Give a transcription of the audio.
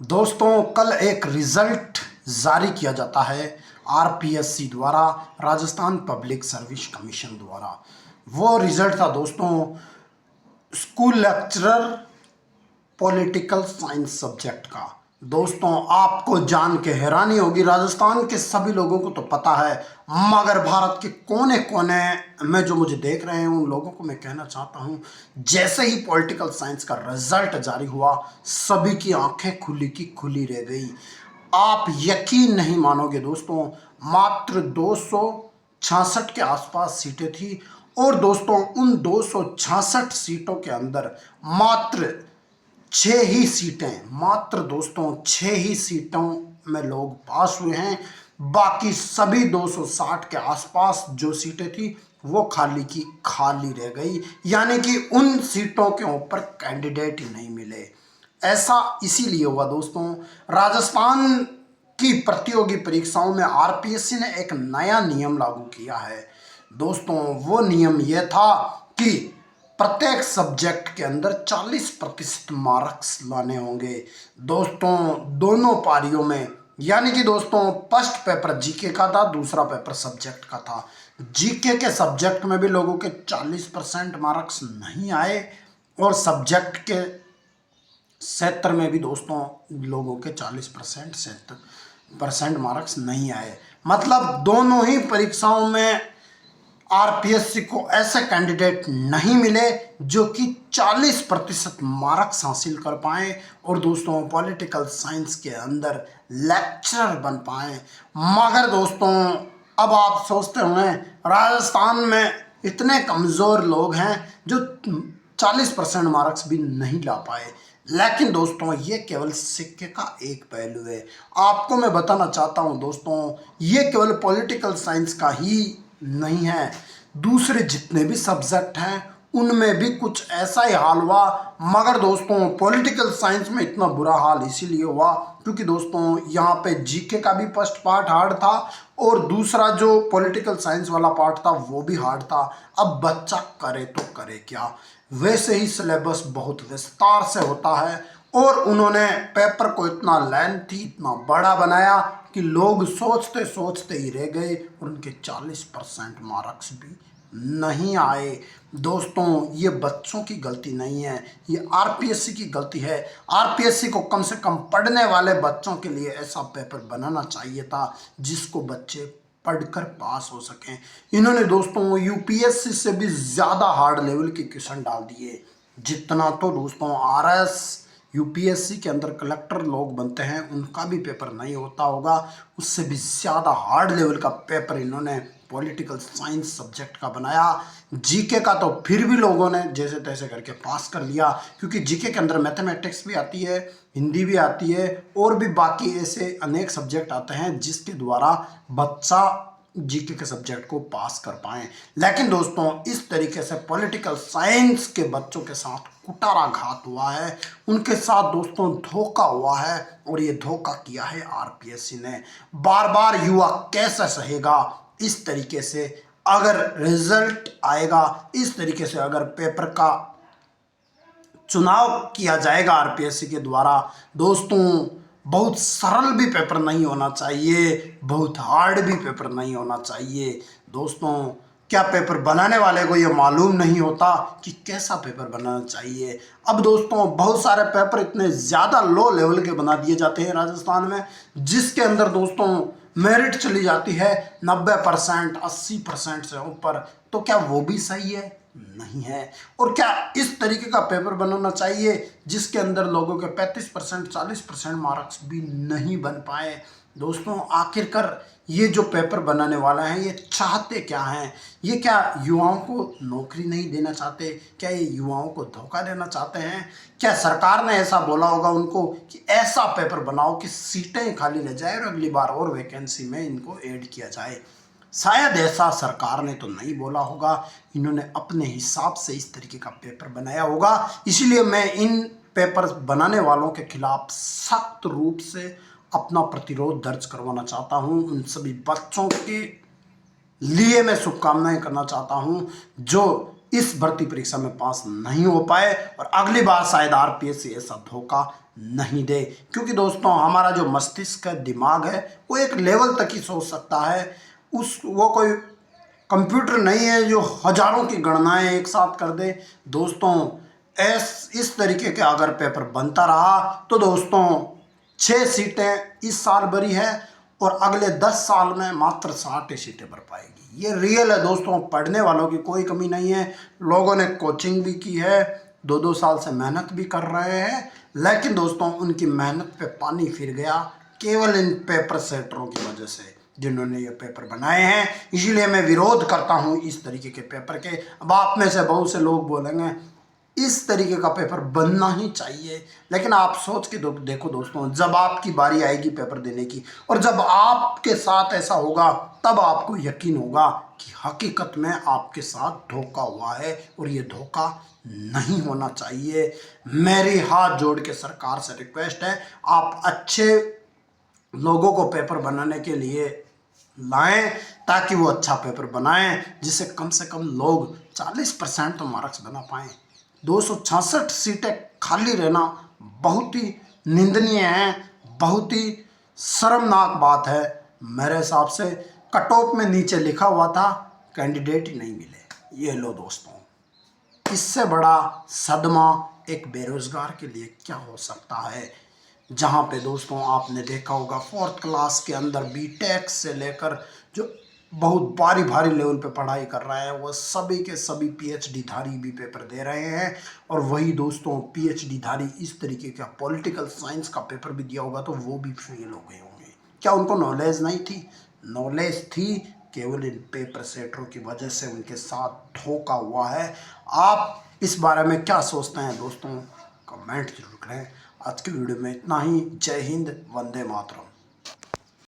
दोस्तों कल एक रिजल्ट जारी किया जाता है आरपीएससी द्वारा, राजस्थान पब्लिक सर्विस कमीशन द्वारा। वो रिजल्ट था दोस्तों school lecturer political science subject का। दोस्तों आपको जान के हैरानी होगी, राजस्थान के सभी लोगों को तो पता है, मगर भारत के कोने कोने में जो मुझे देख रहे हैं उन लोगों को मैं कहना चाहता हूं, जैसे ही पॉलिटिकल साइंस का रिजल्ट जारी हुआ सभी की आंखें खुली की खुली रह गई। आप यकीन नहीं मानोगे दोस्तों, मात्र 266 के आसपास सीटें थी और दोस्तों उन 266 सीटों के अंदर मात्र छह ही सीटों में लोग पास हुए हैं। बाकी सभी 260 के आसपास जो सीटें थी वो खाली की खाली रह गई, यानी कि उन सीटों के ऊपर कैंडिडेट ही नहीं मिले। ऐसा इसीलिए हुआ दोस्तों, राजस्थान की प्रतियोगी परीक्षाओं में आरपीएससी ने एक नया नियम लागू किया है। दोस्तों वो नियम यह था कि प्रत्येक सब्जेक्ट के अंदर 40% मार्क्स लाने होंगे। दोस्तों दोनों पारियों में, यानी कि दोस्तों फर्स्ट पेपर जीके का था, दूसरा पेपर सब्जेक्ट का था। जीके के सब्जेक्ट में भी लोगों के 40% मार्क्स नहीं आए और सब्जेक्ट के क्षेत्र में भी दोस्तों लोगों के 40% मार्क्स नहीं आए। मतलब दोनों ही परीक्षाओं में आरपीएससी को ऐसे कैंडिडेट नहीं मिले जो कि 40% मार्क्स हासिल कर पाए और दोस्तों पॉलिटिकल साइंस के अंदर लेक्चरर बन पाए। मगर दोस्तों अब आप सोचते होंगे राजस्थान में इतने कमज़ोर लोग हैं जो 40% मार्क्स भी नहीं ला पाए, लेकिन दोस्तों ये केवल सिक्के का एक पहलू है। आपको मैं बताना चाहता हूं दोस्तों, ये केवल पॉलिटिकल साइंस का ही नहीं है, दूसरे जितने भी सब्जेक्ट हैं उनमें भी कुछ ऐसा ही हाल हुआ। मगर दोस्तों पॉलिटिकल साइंस में इतना बुरा हाल इसीलिए हुआ क्योंकि दोस्तों यहाँ पे जीके का भी फर्स्ट पार्ट हार्ड था और दूसरा जो पॉलिटिकल साइंस वाला पार्ट था वो भी हार्ड था। अब बच्चा करे तो करे क्या, वैसे ही सिलेबस बहुत विस्तार से होता है और उन्होंने पेपर को इतना लेंथी, इतना बड़ा बनाया कि लोग सोचते सोचते ही रह गए और उनके 40% मार्क्स भी नहीं आए। दोस्तों ये बच्चों की गलती नहीं है, ये आरपीएससी की गलती है। आरपीएससी को कम से कम पढ़ने वाले बच्चों के लिए ऐसा पेपर बनाना चाहिए था जिसको बच्चे पढ़कर पास हो सकें। इन्होंने दोस्तों यूपीएससी से भी ज़्यादा हार्ड लेवल के क्वेश्चन डाल दिए। जितना तो दोस्तों आरएस यूपीएससी के अंदर कलेक्टर लोग बनते हैं उनका भी पेपर नहीं होता होगा, उससे भी ज़्यादा हार्ड लेवल का पेपर इन्होंने पॉलिटिकल साइंस सब्जेक्ट का बनाया। जीके का तो फिर भी लोगों ने जैसे तैसे करके पास कर लिया क्योंकि जीके के अंदर मैथमेटिक्स भी आती है, हिंदी भी आती है और भी बाकी ऐसे अनेक सब्जेक्ट आते हैं जिसके द्वारा बच्चा जीके के सब्जेक्ट को पास कर पाएं। लेकिन दोस्तों इस तरीके से पॉलिटिकल साइंस के बच्चों के साथ कुटाराघात हुआ है, उनके साथ दोस्तों धोखा हुआ है और ये धोखा किया है आरपीएससी ने। बार बार युवा कैसे सहेगा इस तरीके से, अगर रिजल्ट आएगा इस तरीके से, अगर पेपर का चुनाव किया जाएगा आरपीएससी के द्वारा, दोस्तों बहुत सरल भी पेपर नहीं होना चाहिए, बहुत हार्ड भी पेपर नहीं होना चाहिए। दोस्तों क्या पेपर बनाने वाले को ये मालूम नहीं होता कि कैसा पेपर बनाना चाहिए। अब दोस्तों बहुत सारे पेपर इतने ज़्यादा लो लेवल के बना दिए जाते हैं राजस्थान में जिसके अंदर दोस्तों मेरिट चली जाती है 90%, 80% से ऊपर। तो क्या वो भी सही है? नहीं है। और क्या इस तरीके का पेपर बनाना चाहिए जिसके अंदर लोगों के 35%, 40% मार्क्स भी नहीं बन पाए? दोस्तों आखिरकार ये जो पेपर बनाने वाला है ये चाहते क्या हैं? ये क्या युवाओं को नौकरी नहीं देना चाहते? क्या ये युवाओं को धोखा देना चाहते हैं? क्या सरकार ने ऐसा बोला होगा उनको कि ऐसा पेपर बनाओ कि सीटें खाली रह जाए और अगली बार और वैकेंसी में इनको ऐड किया जाए? शायद ऐसा सरकार ने तो नहीं बोला होगा, इन्होंने अपने हिसाब से इस तरीके का पेपर बनाया होगा। इसीलिए मैं इन पेपर बनाने वालों के खिलाफ सख्त रूप से अपना प्रतिरोध दर्ज करवाना चाहता हूं। उन सभी बच्चों के लिए मैं शुभकामनाएं करना चाहता हूं जो इस भर्ती परीक्षा में पास नहीं हो पाए और अगली बार शायद आरपीएससी ऐसा धोखा नहीं दे, क्योंकि दोस्तों हमारा जो मस्तिष्क है, दिमाग है, वो एक लेवल तक ही सोच सकता है। वो कोई कंप्यूटर नहीं है जो हजारों की गणनाएं एक साथ कर दे। दोस्तों इस तरीके के अगर पेपर बनता रहा तो दोस्तों 6 सीटें इस साल भरी है और अगले 10 साल में मात्र 60 सीटें भर पाएगी। ये रियल है दोस्तों, पढ़ने वालों की कोई कमी नहीं है। लोगों ने कोचिंग भी की है, 2-2 साल से मेहनत भी कर रहे हैं, लेकिन दोस्तों उनकी मेहनत पे पानी फिर गया केवल इन पेपर सेटरों की वजह से जिन्होंने ये पेपर बनाए हैं। इसीलिए मैं विरोध करता हूँ इस तरीके के पेपर के। अब आप में से बहुत से लोग बोलेंगे इस तरीके का पेपर बनना ही चाहिए, लेकिन आप सोच के देखो दोस्तों, जब आपकी बारी आएगी पेपर देने की और जब आपके साथ ऐसा होगा तब आपको यकीन होगा कि हकीकत में आपके साथ धोखा हुआ है और ये धोखा नहीं होना चाहिए। मेरी हाथ जोड़ के सरकार से रिक्वेस्ट है, आप अच्छे लोगों को पेपर बनाने के लिए लाएं ताकि वो अच्छा पेपर बनाएं, जिससे कम से कम लोग 40% तो मार्क्स बना पाएँ। 266 सीटें खाली रहना बहुत ही निंदनीय है, बहुत ही शर्मनाक बात है। मेरे हिसाब से कट ऑफ में नीचे लिखा हुआ था कैंडिडेट ही नहीं मिले। ये लो दोस्तों, इससे बड़ा सदमा एक बेरोजगार के लिए क्या हो सकता है। जहाँ पे दोस्तों आपने देखा होगा 4th क्लास के अंदर बीटेक से लेकर जो बहुत भारी भारी लेवल पे पढ़ाई कर रहा है, वो सभी के सभी पीएचडी धारी भी पेपर दे रहे हैं। और वही दोस्तों पीएचडी धारी इस तरीके का पॉलिटिकल साइंस का पेपर भी दिया होगा तो वो भी फेल हो गए होंगे। क्या उनको नॉलेज नहीं थी? नॉलेज थी, केवल इन पेपर सेटरों की वजह से उनके साथ धोखा हुआ है। आप इस बारे में क्या सोचते हैं दोस्तों? कमेंट जरूर करें। आज की वीडियो में इतना ही। जय हिंद, वंदे मातरम।